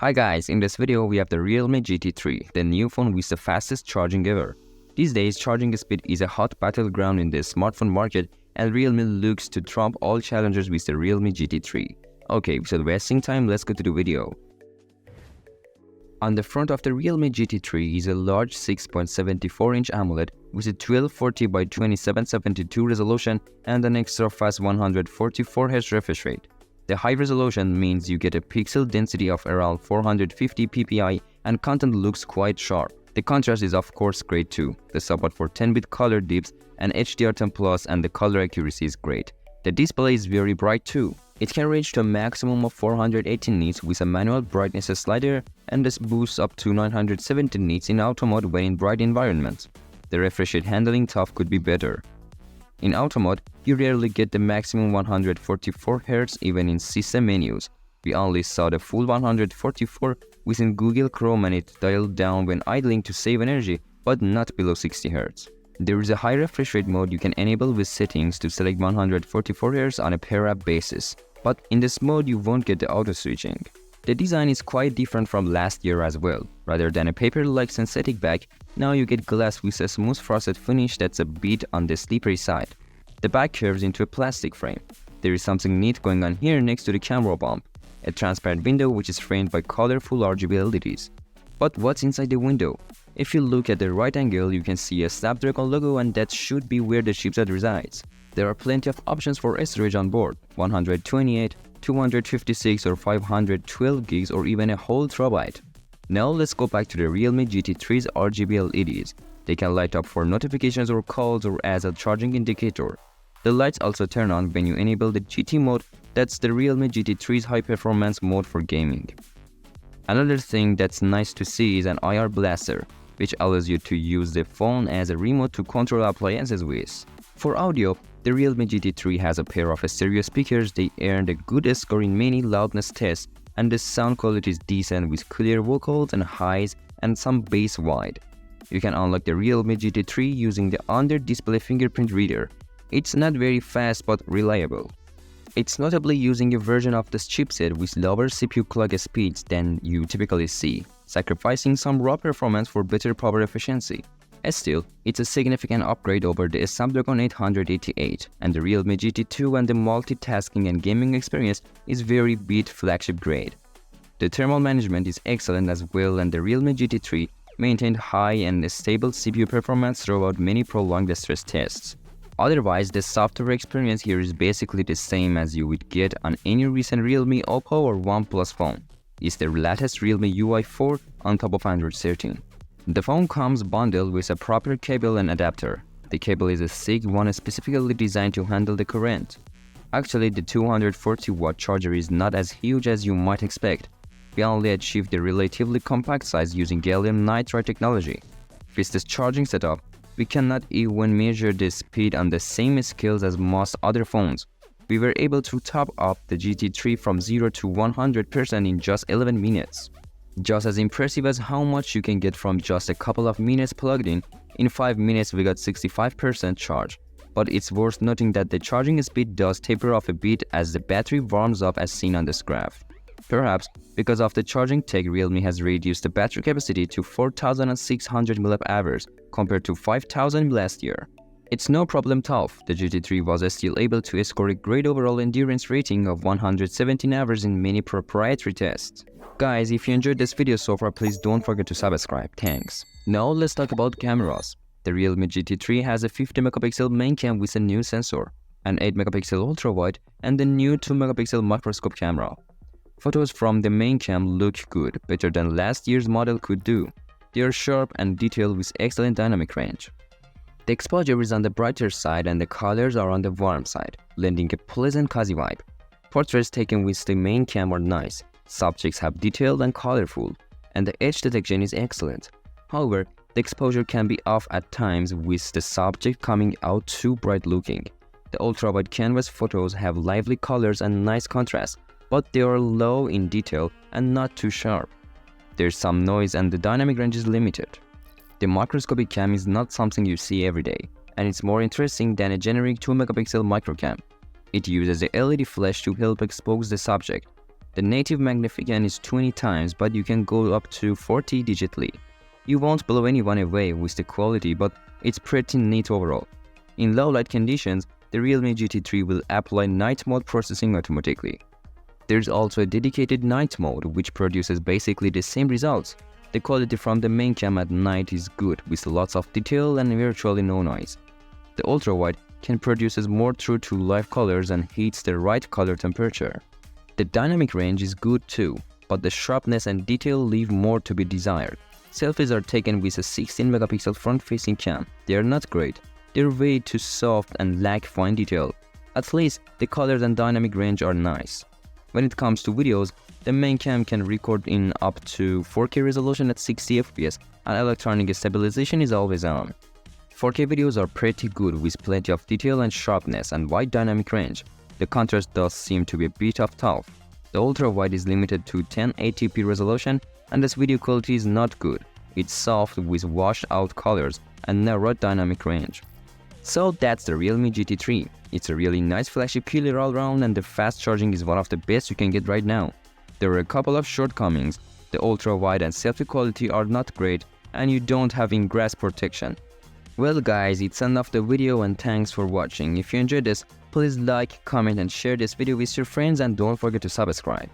Hi guys, in this video we have the Realme GT3, the new phone with the fastest charging ever. These days charging speed is a hot battleground in the smartphone market and Realme looks to trump all challengers with the Realme GT3. Okay, without wasting time, let's go to the video. On the front of the Realme GT3 is a large 6.74-inch AMOLED with a 1240 by 2772 resolution and an extra fast 144Hz refresh rate. The high resolution means you get a pixel density of around 450 ppi and content looks quite sharp. The contrast is of course great too. The support for 10-bit color dips and HDR10+ and the color accuracy is great. The display is very bright too. It can range to a maximum of 418 nits with a manual brightness slider and this boosts up to 917 nits in auto mode when in bright environments. The refresh rate handling tough could be better. In auto mode, you rarely get the maximum 144 Hz even in system menus. We only saw the full 144 within Google Chrome and it dialed down when idling to save energy, but not below 60 Hz. There is a high refresh rate mode you can enable with settings to select 144 Hz on a per-app basis. But in this mode you won't get the auto switching. The design is quite different from last year as well. Rather than a paper-like synthetic back, now you get glass with a smooth frosted finish that's a bit on the slippery side. The back curves into a plastic frame. There is something neat going on here next to the camera bump, a transparent window which is framed by colorful RGB LEDs. But what's inside the window? If you look at the right angle, you can see a Snapdragon logo and that should be where the chipset resides. There are plenty of options for storage on board, 128, 256 or 512 gigs or even a whole terabyte. Now let's go back to the Realme GT3's RGB LEDs. They can light up for notifications or calls or as a charging indicator. The lights also turn on when you enable the GT mode, that's the Realme GT3's high performance mode for gaming. Another thing that's nice to see is an IR Blaster, which allows you to use the phone as a remote to control appliances with. For audio, the Realme GT3 has a pair of stereo speakers. They earned a good score in many loudness tests and the sound quality is decent with clear vocals and highs and some bass wide. You can unlock the Realme GT3 using the under-display fingerprint reader. It's not very fast but reliable. It's notably using a version of this chipset with lower CPU clock speeds than you typically see, sacrificing some raw performance for better power efficiency. Still, it's a significant upgrade over the Snapdragon 888 and the Realme GT2 and the multitasking and gaming experience is very beat flagship grade. The thermal management is excellent as well and the Realme GT3 maintained high and stable CPU performance throughout many prolonged stress tests. Otherwise, the software experience here is basically the same as you would get on any recent Realme, Oppo or OnePlus phone. It's the latest Realme UI 4 on top of Android 13. The phone comes bundled with a proper cable and adapter. The cable is a SIG one specifically designed to handle the current. Actually, the 240-watt charger is not as huge as you might expect. We only achieved the relatively compact size using gallium nitride technology. With this charging setup, we cannot even measure the speed on the same scales as most other phones. We were able to top up the GT3 from 0 to 100% in just 11 minutes. Just as impressive as how much you can get from just a couple of minutes plugged in 5 minutes we got 65% charge. But it's worth noting that the charging speed does taper off a bit as the battery warms up as seen on this graph. Perhaps because of the charging tech, Realme has reduced the battery capacity to 4,600 mAh compared to 5,000 last year. It's no problem tough. The GT3 was still able to score a great overall endurance rating of 117 hours in many proprietary tests. Guys, if you enjoyed this video so far, please don't forget to subscribe. Thanks. Now let's talk about cameras. The Realme GT3 has a 50 megapixel main cam with a new sensor, an 8 megapixel ultra wide, and the new 2 megapixel microscope camera. Photos from the main cam look good, better than last year's model could do. They are sharp and detailed with excellent dynamic range. The exposure is on the brighter side and the colors are on the warm side, lending a pleasant cozy vibe. Portraits taken with the main cam are nice. Subjects have detailed and colorful, and the edge detection is excellent. However, the exposure can be off at times with the subject coming out too bright looking. The ultra-wide canvas photos have lively colors and nice contrast, but they are low in detail and not too sharp. There's some noise and the dynamic range is limited. The microscopic cam is not something you see every day, and it's more interesting than a generic 2 megapixel microcam. It uses a LED flash to help expose the subject. The native magnification is 20 times, but you can go up to 40 digitally. You won't blow anyone away with the quality, but it's pretty neat overall. In low light conditions, the Realme GT3 will apply night mode processing automatically. There's also a dedicated night mode which produces basically the same results. The quality from the main cam at night is good with lots of detail and virtually no noise. The ultra-wide can produce more true to life colors and hits the right color temperature. The dynamic range is good too, but the sharpness and detail leave more to be desired. Selfies are taken with a 16 megapixel front-facing cam. They are not great. They're way too soft and lack fine detail. At least the colors and dynamic range are nice. When it comes to videos, the main cam can record in up to 4K resolution at 60 FPS and electronic stabilization is always on. 4K videos are pretty good with plenty of detail and sharpness and wide dynamic range. The contrast does seem to be a bit tough. The ultra-wide is limited to 1080p resolution and this video quality is not good. It's soft with washed out colors and narrow dynamic range. So that's the Realme GT3. It's a really nice flagship killer all around and the fast charging is one of the best you can get right now. There are a couple of shortcomings. The ultra-wide and selfie quality are not great and you don't have ingress protection. Well guys, it's enough of the video and thanks for watching. If you enjoyed this, please like, comment and share this video with your friends and don't forget to subscribe.